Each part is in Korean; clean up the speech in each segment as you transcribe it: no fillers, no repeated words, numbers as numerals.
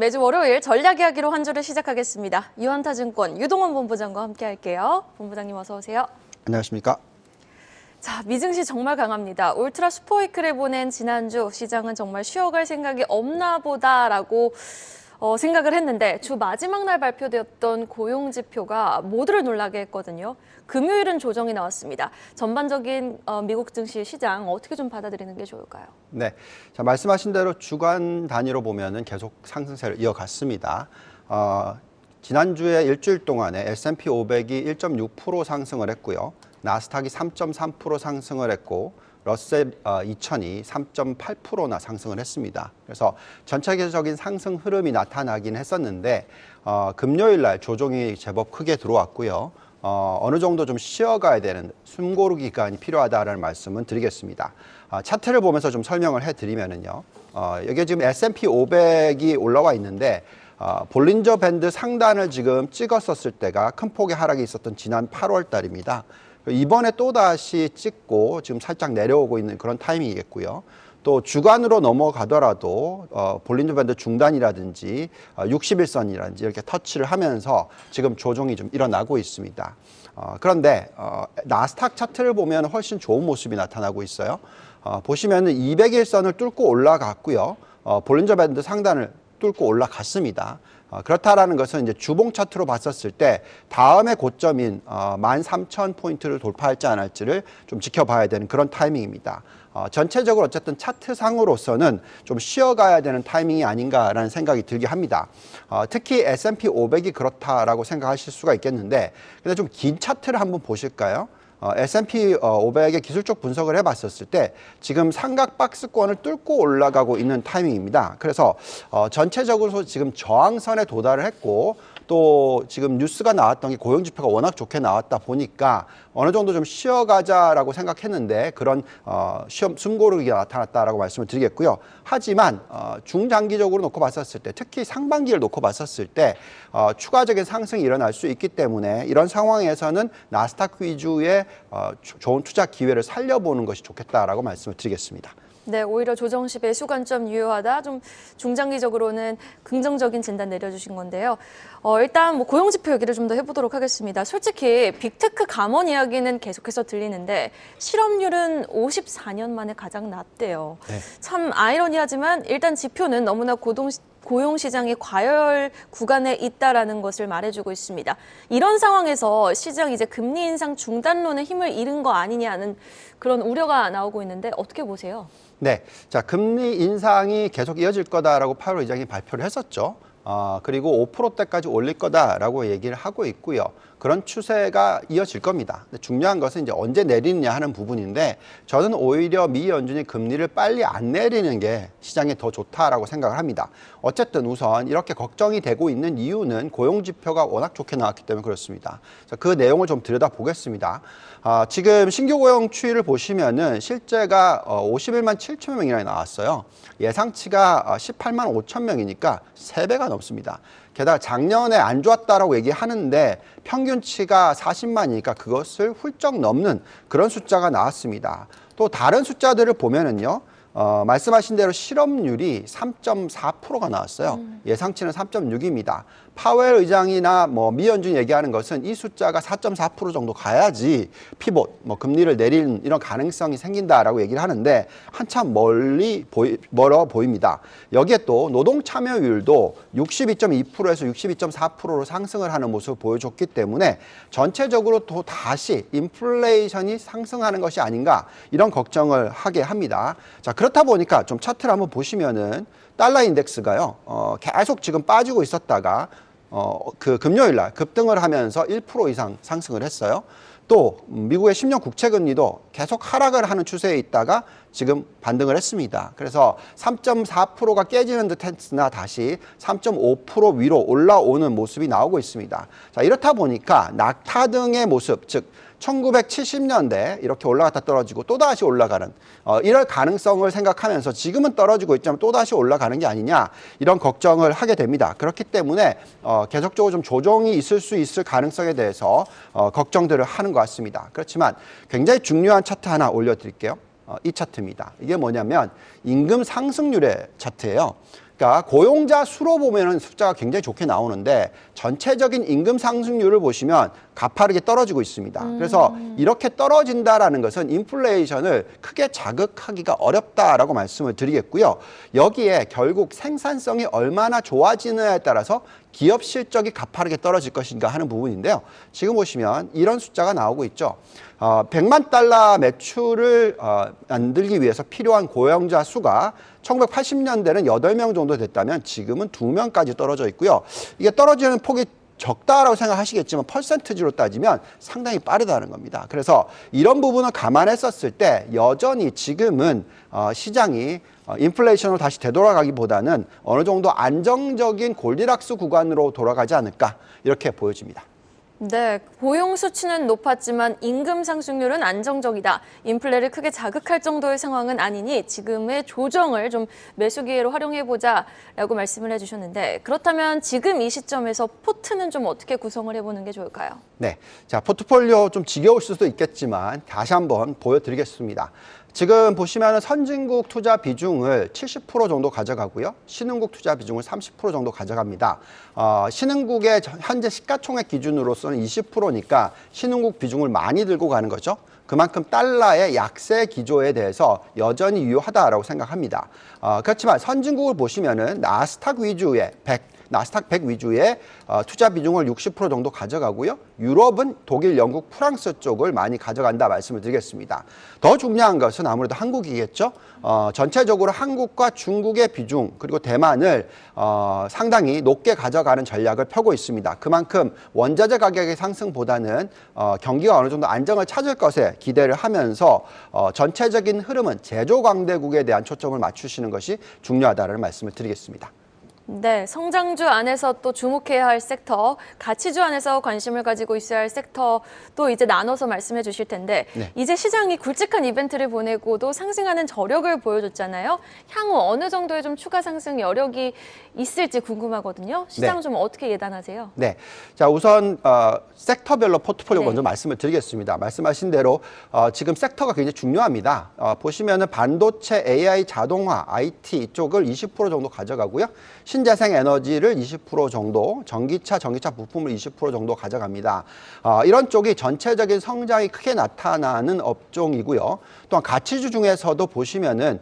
매주 월요일 전략 이야기로 한 주를 시작하겠습니다. 유한타증권 유동원 본부장과 함께 할게요. 본부장님 어서 오세요. 안녕하십니까. 자, 미증시 정말 강합니다. 울트라 슈퍼위크를 보낸 지난주 시장은 정말 쉬어갈 생각이 없나 보다라고 생각을 했는데 주 마지막 날 발표되었던 고용지표가 모두를 놀라게 했거든요. 금요일은 조정이 나왔습니다. 전반적인 미국 증시 시장 어떻게 좀 받아들이는 게 좋을까요? 네, 자, 말씀하신 대로 주간 단위로 보면은 계속 상승세를 이어갔습니다. 지난주에 일주일 동안에 S&P 500이 1.6% 상승을 했고요. 나스닥이 3.3% 상승을 했고 러셀 2000이 3.8%나 상승을 했습니다. 그래서 전체적인 상승 흐름이 나타나긴 했었는데 금요일 날 조정이 제법 크게 들어왔고요. 어느 정도 좀 쉬어가야 되는 숨고르기 기간이 필요하다는 말씀은 드리겠습니다. 차트를 보면서 좀 설명을 해드리면은요. 여기 지금 S&P 500이 올라와 있는데 볼린저 밴드 상단을 지금 찍었었을 때가 큰 폭의 하락이 있었던 지난 8월 달입니다. 이번에 또다시 찍고 지금 살짝 내려오고 있는 그런 타이밍이겠고요. 또 주간으로 넘어가더라도 볼린저 밴드 중단이라든지 60일선이라든지 이렇게 터치를 하면서 지금 조정이 좀 일어나고 있습니다. 그런데 나스닥 차트를 보면 훨씬 좋은 모습이 나타나고 있어요. 보시면은 200일선을 뚫고 올라갔고요. 볼린저 밴드 상단을 뚫고 올라갔습니다. 그렇다라는 것은 이제 주봉 차트로 봤었을 때 다음의 고점인 13,000포인트를 돌파할지 안 할지를 좀 지켜봐야 되는 그런 타이밍입니다. 전체적으로 어쨌든 차트상으로서는 좀 쉬어가야 되는 타이밍이 아닌가라는 생각이 들게 합니다. 특히 S&P 500이 그렇다라고 생각하실 수가 있겠는데 근데 좀 긴 차트를 한번 보실까요? S&P 500의 기술적 분석을 해봤었을 때 지금 삼각 박스권을 뚫고 올라가고 있는 타이밍입니다. 그래서 전체적으로 지금 저항선에 도달을 했고 또 지금 뉴스가 나왔던 게 고용지표가 워낙 좋게 나왔다 보니까 어느 정도 좀 쉬어가자라고 생각했는데 그런 숨고르기가 나타났다라고 말씀을 드리겠고요. 하지만 중장기적으로 놓고 봤었을 때 특히 상반기를 놓고 봤었을 때 추가적인 상승이 일어날 수 있기 때문에 이런 상황에서는 나스닥 위주의 좋은 투자 기회를 살려보는 것이 좋겠다라고 말씀을 드리겠습니다. 네, 오히려 조정 시 매수 관점 유효하다. 좀 중장기적으로는 긍정적인 진단 내려주신 건데요. 일단 뭐 고용지표 얘기를 좀 더 해보도록 하겠습니다. 솔직히 빅테크 감원 이야기는 계속해서 들리는데 실업률은 54년 만에 가장 낮대요. 네. 참 아이러니하지만 일단 지표는 너무나 고용시장이 과열 구간에 있다라는 것을 말해주고 있습니다. 이런 상황에서 시장 이제 금리 인상 중단론에 힘을 잃은 거 아니냐는 그런 우려가 나오고 있는데 어떻게 보세요? 네, 자 금리 인상이 계속 이어질 거다라고 파월 의장이 발표를 했었죠. 그리고 5%대까지 올릴 거다라고 얘기를 하고 있고요. 그런 추세가 이어질 겁니다. 근데 중요한 것은 이제 언제 내리느냐 하는 부분인데 저는 오히려 미 연준이 금리를 빨리 안 내리는 게 시장에 더 좋다라고 생각을 합니다. 어쨌든 우선 이렇게 걱정이 되고 있는 이유는 고용지표가 워낙 좋게 나왔기 때문에 그렇습니다. 그 내용을 좀 들여다보겠습니다. 지금 신규 고용 추이를 보시면은 실제가 51만 7천 명이나 나왔어요. 예상치가 18만 5천 명이니까 3배가 넘습니다. 게다가 작년에 안 좋았다라고 얘기하는데 평균치가 40만이니까 그것을 훌쩍 넘는 그런 숫자가 나왔습니다. 또 다른 숫자들을 보면은요. 말씀하신 대로 실업률이 3.4%가 나왔어요. 예상치는 3.6입니다. 파웰 의장이나 미 연준이 얘기하는 것은 이 숫자가 4.4% 정도 가야지 피봇, 금리를 내리는 이런 가능성이 생긴다라고 얘기를 하는데 한참 멀어 보입니다. 여기에 또 노동 참여율도 62.2%에서 62.4%로 상승을 하는 모습을 보여줬기 때문에 전체적으로 또 다시 인플레이션이 상승하는 것이 아닌가 이런 걱정을 하게 합니다. 자, 그렇다 보니까 좀 차트를 한번 보시면은 달러 인덱스가요, 계속 지금 빠지고 있었다가, 그 금요일 날 급등을 하면서 1% 이상 상승을 했어요. 또, 미국의 10년 국채 금리도 계속 하락을 하는 추세에 있다가 지금 반등을 했습니다. 그래서 3.4%가 깨지는 듯 했으나 다시 3.5% 위로 올라오는 모습이 나오고 있습니다. 자, 이렇다 보니까 낙타 등의 모습, 즉, 1970년대 이렇게 올라갔다 떨어지고 또다시 올라가는 이럴 가능성을 생각하면서 지금은 떨어지고 있지만 또다시 올라가는 게 아니냐 이런 걱정을 하게 됩니다. 그렇기 때문에 계속적으로 좀 조정이 있을 수 있을 가능성에 대해서 걱정들을 하는 것 같습니다. 그렇지만 굉장히 중요한 차트 하나 올려드릴게요. 이 차트입니다. 이게 뭐냐면 임금 상승률의 차트예요. 그러니까 고용자 수로 보면은 숫자가 굉장히 좋게 나오는데 전체적인 임금 상승률을 보시면 가파르게 떨어지고 있습니다. 그래서 이렇게 떨어진다라는 것은 인플레이션을 크게 자극하기가 어렵다라고 말씀을 드리겠고요. 여기에 결국 생산성이 얼마나 좋아지느냐에 따라서 기업 실적이 가파르게 떨어질 것인가 하는 부분인데요. 지금 보시면 이런 숫자가 나오고 있죠. 100만 달러 매출을 만들기 위해서 필요한 고용자 수가 1980년대는 8명 정도 됐다면 지금은 2명까지 떨어져 있고요. 이게 떨어지는 폭이 적다라고 생각하시겠지만 퍼센트지로 따지면 상당히 빠르다는 겁니다. 그래서 이런 부분을 감안했었을 때 여전히 지금은 시장이 인플레이션으로 다시 되돌아가기보다는 어느 정도 안정적인 골디락스 구간으로 돌아가지 않을까 이렇게 보여집니다. 네, 고용 수치는 높았지만 임금 상승률은 안정적이다. 인플레를 크게 자극할 정도의 상황은 아니니 지금의 조정을 좀 매수 기회로 활용해보자라고 말씀을 해주셨는데 그렇다면 지금 이 시점에서 포트는 좀 어떻게 구성을 해보는 게 좋을까요? 네, 자 포트폴리오 좀 지겨울 수도 있겠지만 다시 한번 보여드리겠습니다. 지금 보시면 선진국 투자 비중을 70% 정도 가져가고요. 신흥국 투자 비중을 30% 정도 가져갑니다. 신흥국의 현재 시가총액 기준으로서는 20%니까 신흥국 비중을 많이 들고 가는 거죠. 그만큼 달러의 약세 기조에 대해서 여전히 유효하다라고 생각합니다. 그렇지만 선진국을 보시면은 나스닥 100 위주의 투자 비중을 60% 정도 가져가고요. 유럽은 독일, 영국, 프랑스 쪽을 많이 가져간다 말씀을 드리겠습니다. 더 중요한 것은 아무래도 한국이겠죠. 전체적으로 한국과 중국의 비중 그리고 대만을 상당히 높게 가져가는 전략을 펴고 있습니다. 그만큼 원자재 가격의 상승보다는 경기가 어느 정도 안정을 찾을 것에 기대를 하면서 전체적인 흐름은 제조 강대국에 대한 초점을 맞추시는 것이 중요하다는 말씀을 드리겠습니다. 네, 성장주 안에서 또 주목해야 할 섹터, 가치주 안에서 관심을 가지고 있어야 할 섹터 또 이제 나눠서 말씀해 주실 텐데 네. 이제 시장이 굵직한 이벤트를 보내고도 상승하는 저력을 보여줬잖아요. 향후 어느 정도의 좀 추가 상승 여력이 있을지 궁금하거든요. 시장 네. 좀 어떻게 예단하세요? 네, 자 우선 섹터별로 포트폴리오 네. 먼저 말씀을 드리겠습니다. 말씀하신 대로 지금 섹터가 굉장히 중요합니다. 보시면은 반도체, AI, 자동화, IT 이쪽을 20% 정도 가져가고요. 신재생 에너지를 20% 정도, 전기차 부품을 20% 정도 가져갑니다. 이런 쪽이 전체적인 성장이 크게 나타나는 업종이고요. 또한 가치주 중에서도 보시면은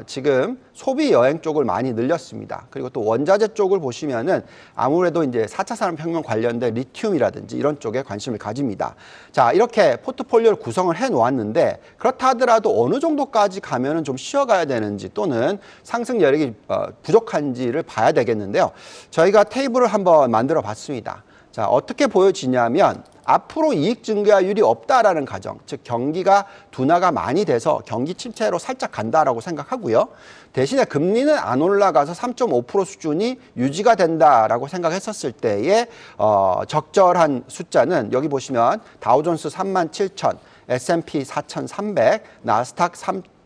지금 소비 여행 쪽을 많이 늘렸습니다. 그리고 또 원자재 쪽을 보시면은 아무래도 이제 4차 산업혁명 관련된 리튬이라든지 이런 쪽에 관심을 가집니다. 자, 이렇게 포트폴리오를 구성을 해 놓았는데 그렇다 하더라도 어느 정도까지 가면은 좀 쉬어가야 되는지 또는 상승 여력이 부족한지를 봐야 되겠는데요. 저희가 테이블을 한번 만들어 봤습니다. 자, 어떻게 보여지냐면 앞으로 이익 증가율이 없다라는 가정, 즉 경기가 둔화가 많이 돼서 경기 침체로 살짝 간다라고 생각하고요. 대신에 금리는 안 올라가서 3.5% 수준이 유지가 된다라고 생각했었을 때의 적절한 숫자는 여기 보시면 다우존스 37,000, S&P 4,300, 나스닥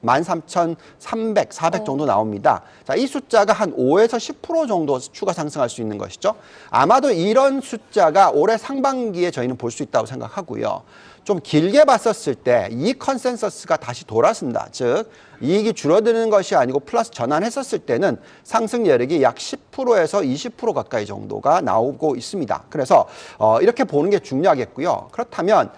13,300, 400 정도 나옵니다. 자, 이 숫자가 한 5에서 10% 정도 추가 상승할 수 있는 것이죠. 아마도 이런 숫자가 올해 상반기에 저희는 볼 수 있다고 생각하고요. 좀 길게 봤었을 때 이익 컨센서스가 다시 돌아선다. 즉 이익이 줄어드는 것이 아니고 플러스 전환했었을 때는 상승 여력이 약 10%에서 20% 가까이 정도가 나오고 있습니다. 그래서 이렇게 보는 게 중요하겠고요. 그렇다면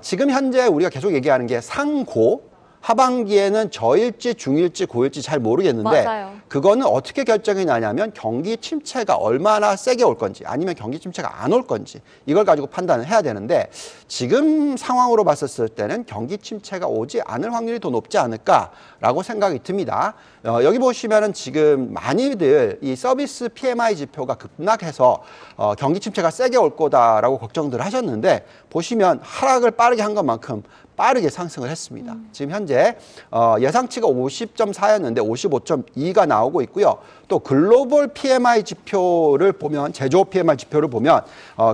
지금 현재 우리가 계속 얘기하는 게 상고, 하반기에는 저일지 중일지 고일지 잘 모르겠는데 맞아요. 그거는 어떻게 결정이 나냐면 경기 침체가 얼마나 세게 올 건지 아니면 경기 침체가 안 올 건지 이걸 가지고 판단을 해야 되는데 지금 상황으로 봤었을 때는 경기 침체가 오지 않을 확률이 더 높지 않을까라고 생각이 듭니다. 여기 보시면은 지금 많이들 이 서비스 PMI 지표가 급락해서 경기 침체가 세게 올 거다라고 걱정들 하셨는데 보시면 하락을 빠르게 한 것만큼 빠르게 상승을 했습니다. 지금 현재 예상치가 50.4였는데 55.2가 나오고 있고요. 또 글로벌 PMI 지표를 보면 제조업 PMI 지표를 보면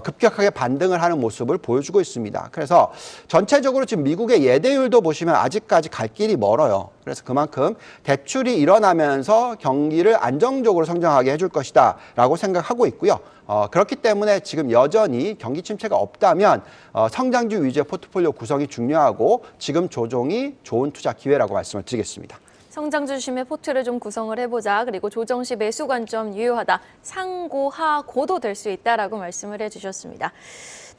급격하게 반등을 하는 모습을 보여주고 있습니다. 그래서 전체적으로 지금 미국의 예대율도 보시면 아직까지 갈 길이 멀어요. 그래서 그만큼 대출이 일어나면서 경기를 안정적으로 성장하게 해줄 것이다 라고 생각하고 있고요. 그렇기 때문에 지금 여전히 경기 침체가 없다면 성장주 위주의 포트폴리오 구성이 중요하고 지금 조정이 좋은 투자 기회라고 말씀을 드리겠습니다. 성장 중심의 포트를 좀 구성을 해보자. 그리고 조정 시 매수 관점 유효하다. 상고하고도 될 수 있다라고 말씀을 해주셨습니다.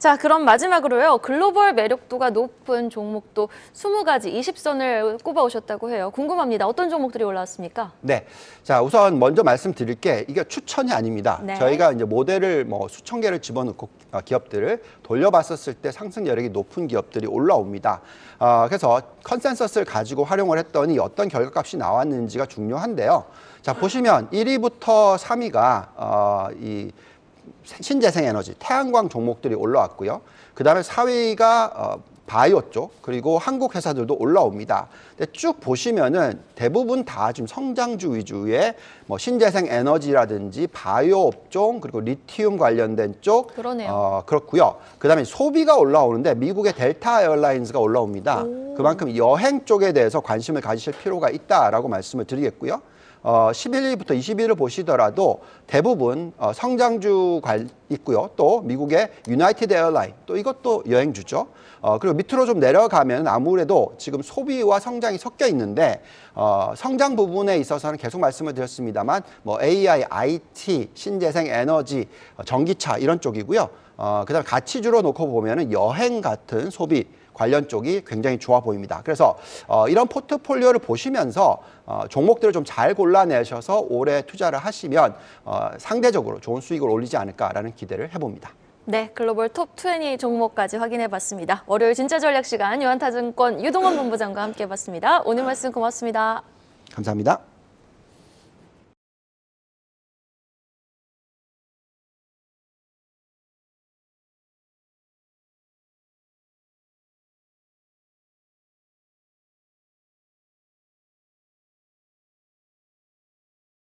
자, 그럼 마지막으로요. 글로벌 매력도가 높은 종목도 20가지 20선을 꼽아오셨다고 해요. 궁금합니다. 어떤 종목들이 올라왔습니까? 네. 자, 우선 먼저 말씀드릴 게 이게 추천이 아닙니다. 네. 저희가 이제 모델을 뭐 수천 개를 집어넣고 기업들을 돌려봤었을 때 상승 여력이 높은 기업들이 올라옵니다. 그래서 컨센서스를 가지고 활용을 했더니 어떤 결과값이 나왔는지가 중요한데요. 자, 보시면 1위부터 3위가 이 신재생 에너지, 태양광 종목들이 올라왔고요. 그 다음에 4위가 바이오 쪽, 그리고 한국 회사들도 올라옵니다. 근데 쭉 보시면은 대부분 다 지금 성장주 위주의 뭐 신재생 에너지라든지 바이오 업종, 그리고 리튬 관련된 쪽. 그러네요. 그렇고요. 그 다음에 소비가 올라오는데 미국의 델타 에어라인즈가 올라옵니다. 그만큼 여행 쪽에 대해서 관심을 가지실 필요가 있다라고 말씀을 드리겠고요. 11위부터 20위를 보시더라도 대부분 성장주 있고요. 또 미국의 유나이티드 에어라인, 또 이것도 여행주죠. 그리고 밑으로 좀 내려가면 아무래도 지금 소비와 성장이 섞여 있는데 성장 부분에 있어서는 계속 말씀을 드렸습니다만 뭐 AI, IT, 신재생 에너지, 전기차 이런 쪽이고요. 그다음 가치주로 놓고 보면은 여행 같은 소비 관련 쪽이 굉장히 좋아 보입니다. 그래서 이런 포트폴리오를 보시면서 종목들을 좀 잘 골라내셔서 올해 투자를 하시면 상대적으로 좋은 수익을 올리지 않을까라는 기대를 해봅니다. 네, 글로벌 톱 20 종목까지 확인해봤습니다. 월요일 진짜 전략 시간 유한타증권 유동원 본부장과 함께해봤습니다. 오늘 말씀 고맙습니다. 감사합니다.